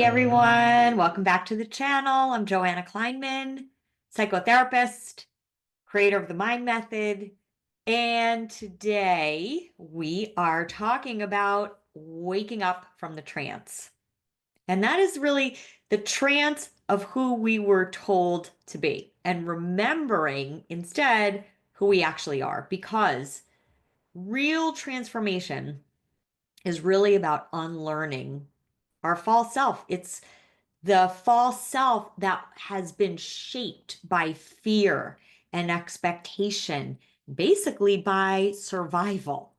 Hey everyone, welcome back to the channel. I'm Joanna Kleinman, psychotherapist, creator of the Mind Method. And today we are talking about waking up from the trance. And that is really the trance of who we were told to be and remembering instead who we actually are, because real transformation is really about unlearning our false self. It's the false self that has been shaped by fear and expectation, basically by survival.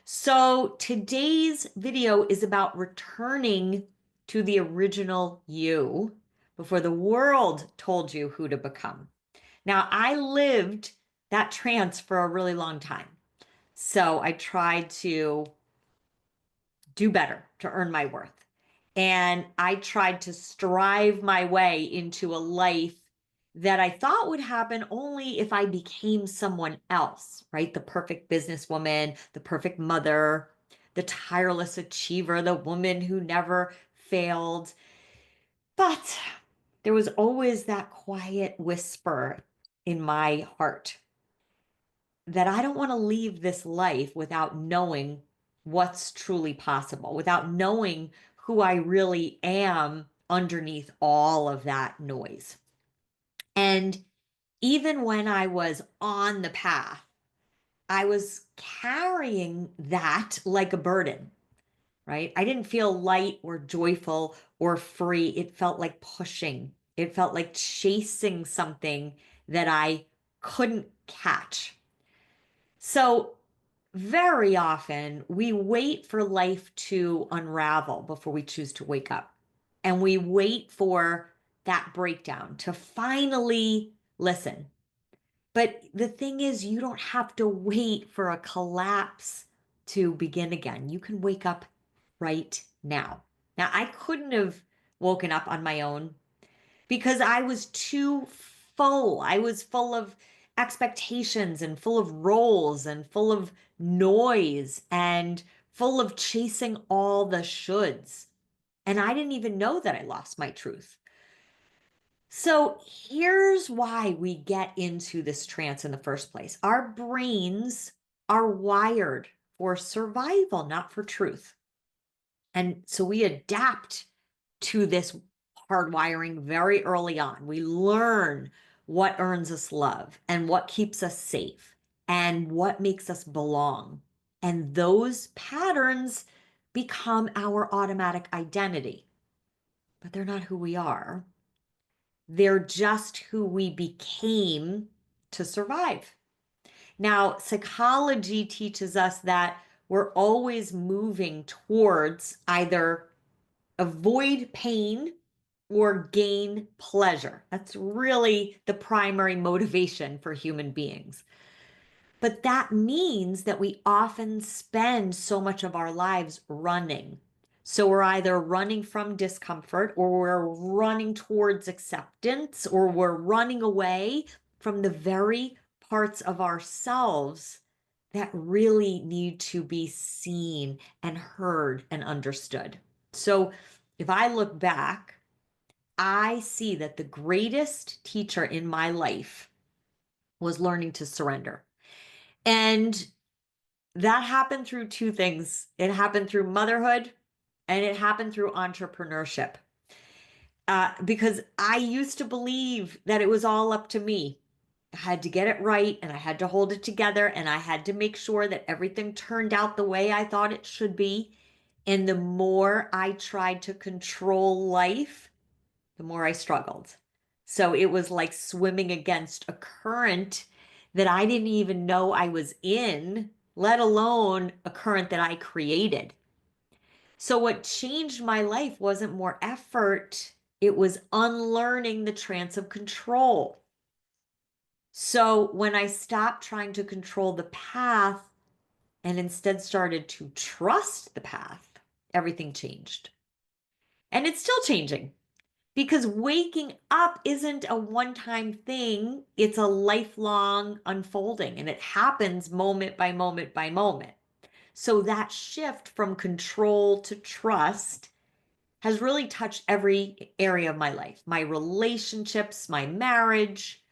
So today's video is about returning to the original you before the world told you who to become. Now, I lived that trance for a really long time. So I tried to do better to earn my worth. And I tried to strive my way into a life that I thought would happen only if I became someone else, right? The perfect businesswoman, the perfect mother, the tireless achiever, the woman who never failed. But there was always that quiet whisper in my heart that I don't want to leave this life without knowing what's truly possible, without knowing who I really am underneath all of that noise. And even when I was on the path, I was carrying that like a burden, right? I didn't feel light or joyful or free. It felt like pushing, it felt like chasing something that I couldn't catch. So, very often we wait for life to unravel before we choose to wake up. And we wait for that breakdown to finally listen. But the thing is, you don't have to wait for a collapse to begin again. You can wake up right now. Now, I couldn't have woken up on my own because I was too full. I was full of expectations and full of roles and full of noise and full of chasing all the shoulds. And I didn't even know that I lost my truth. So here's why we get into this trance in the first place. Our brains are wired for survival, not for truth. And so we adapt to this hardwiring very early on. We learn what earns us love and what keeps us safe and what makes us belong. And those patterns become our automatic identity, but they're not who we are. They're just who we became to survive. Now, psychology teaches us that we're always moving towards either avoid pain or gain pleasure. That's really the primary motivation for human beings. But that means that we often spend so much of our lives running. So we're either running from discomfort or we're running towards acceptance or we're running away from the very parts of ourselves that really need to be seen and heard and understood. So if I look back, I see that the greatest teacher in my life was learning to surrender. And that happened through two things. It happened through motherhood and it happened through entrepreneurship. Because I used to believe that it was all up to me. I had to get it right and I had to hold it together and I had to make sure that everything turned out the way I thought it should be. And the more I tried to control life, the more I struggled. So it was like swimming against a current that I didn't even know I was in, let alone a current that I created. So what changed my life wasn't more effort, it was unlearning the trance of control. So when I stopped trying to control the path and instead started to trust the path, everything changed. And it's still changing. Because waking up isn't a one-time thing, it's a lifelong unfolding, and it happens moment by moment by moment. So that shift from control to trust has really touched every area of my life, my relationships, my marriage,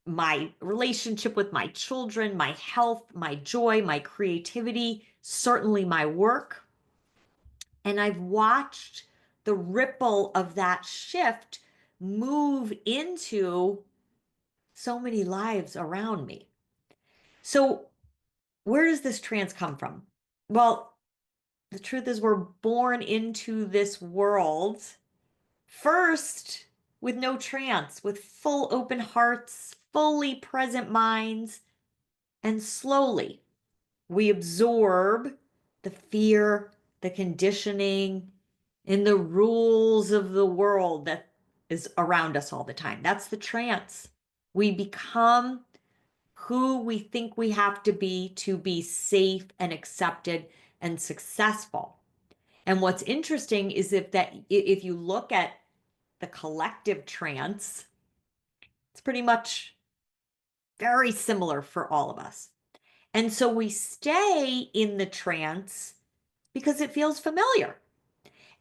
my relationship with my children, my health, my joy, my creativity, certainly my work. And I've watched the ripple of that shift move into so many lives around me. So, where does this trance come from? Well, the truth is, we're born into this world first with no trance, with full open hearts, fully present minds, and slowly we absorb the fear, the conditioning, and the rules of the world that is around us all the time. That's the trance. We become who we think we have to be safe and accepted and successful. And what's interesting is if you look at the collective trance, it's pretty much very similar for all of us. And so we stay in the trance because it feels familiar.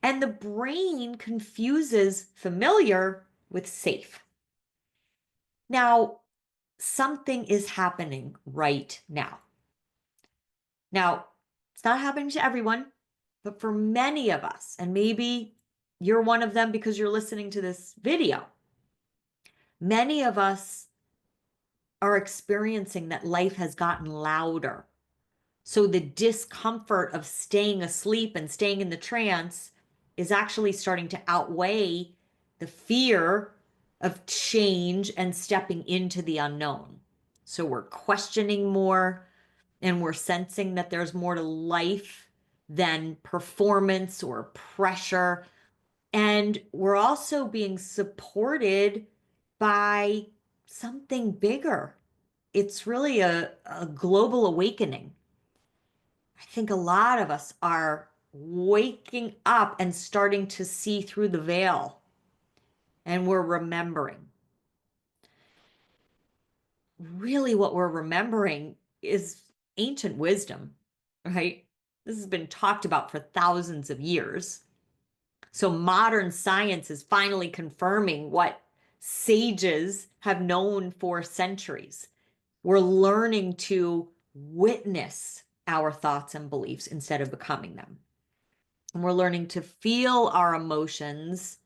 And the brain confuses familiar with safe. Now, something is happening right now. Now, it's not happening to everyone, but for many of us, and maybe you're one of them because you're listening to this video, many of us are experiencing that life has gotten louder. So the discomfort of staying asleep and staying in the trance is actually starting to outweigh the fear of change and stepping into the unknown. So we're questioning more and we're sensing that there's more to life than performance or pressure. And we're also being supported by something bigger. It's really a global awakening. I think a lot of us are waking up and starting to see through the veil, and we're remembering. Really, what we're remembering is ancient wisdom, right? This has been talked about for thousands of years. So modern science is finally confirming what sages have known for centuries. We're learning to witness our thoughts and beliefs instead of becoming them. And we're learning to feel our emotions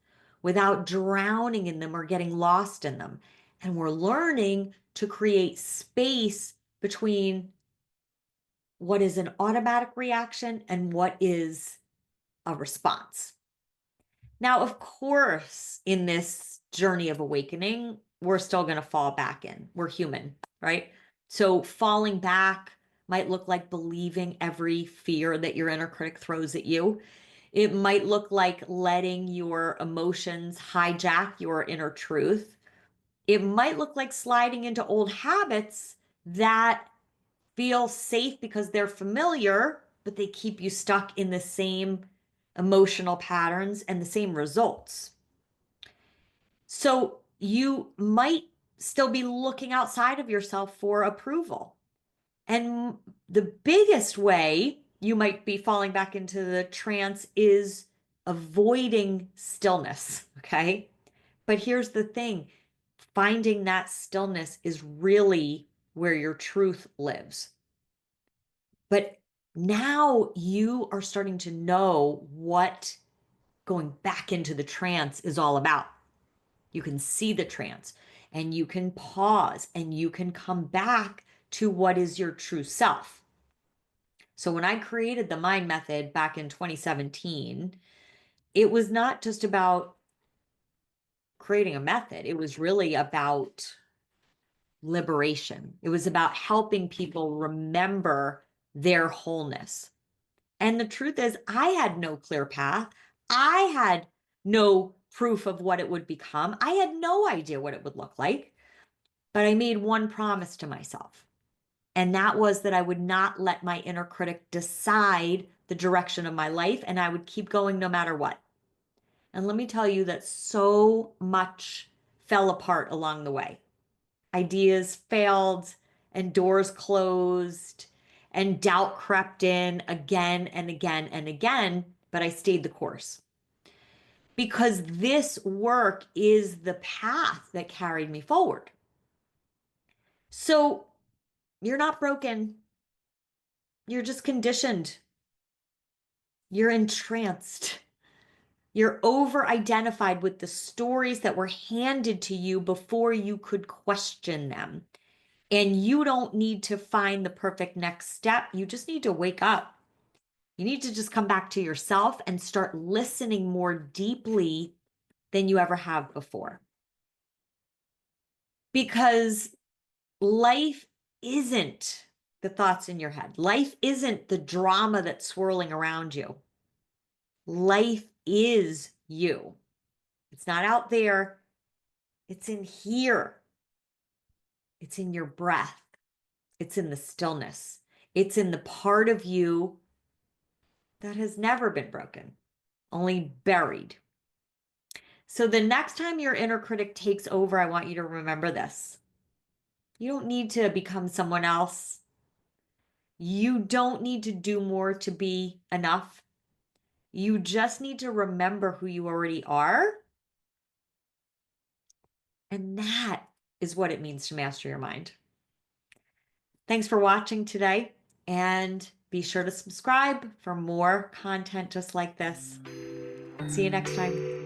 without drowning in them or getting lost in them. And we're learning to create space between what is an automatic reaction and what is a response. Now, of course, in this journey of awakening, we're still going to fall back in. We're human, right? So falling back might look like believing every fear that your inner critic throws at you. It might look like letting your emotions hijack your inner truth. It might look like sliding into old habits that feel safe because they're familiar, but they keep you stuck in the same emotional patterns and the same results. So you might still be looking outside of yourself for approval. And the biggest way you might be falling back into the trance is avoiding stillness. Okay. But here's the thing, finding that stillness is really where your truth lives. But now you are starting to know what going back into the trance is all about. You can see the trance and you can pause and you can come back to what is your true self. So when I created the mind method back in 2017, it was not just about creating a method. It was really about liberation. It was about helping people remember their wholeness. And the truth is, I had no clear path. I had no proof of what it would become. I had no idea what it would look like. But I made one promise to myself. And that was that I would not let my inner critic decide the direction of my life, and I would keep going no matter what. And let me tell you that so much fell apart along the way. Ideas failed, and doors closed, and doubt crept in again and again and again, but I stayed the course. because this work is the path that carried me forward. So you're not broken. You're just conditioned. You're entranced. You're over identified with the stories that were handed to you before you could question them. And you don't need to find the perfect next step. You just need to wake up. You need to just come back to yourself and start listening more deeply than you ever have before. Because life isn't the thoughts in your head. Life isn't the drama that's swirling around you. Life is you. It's not out there. It's in here. It's in your breath. It's in the stillness. It's in the part of you that has never been broken, only buried. So the next time your inner critic takes over, I want you to remember this. You don't need to become someone else. You don't need to do more to be enough. You just need to remember who you already are. And that is what it means to master your mind. Thanks for watching today, and be sure to subscribe for more content just like this. See you next time.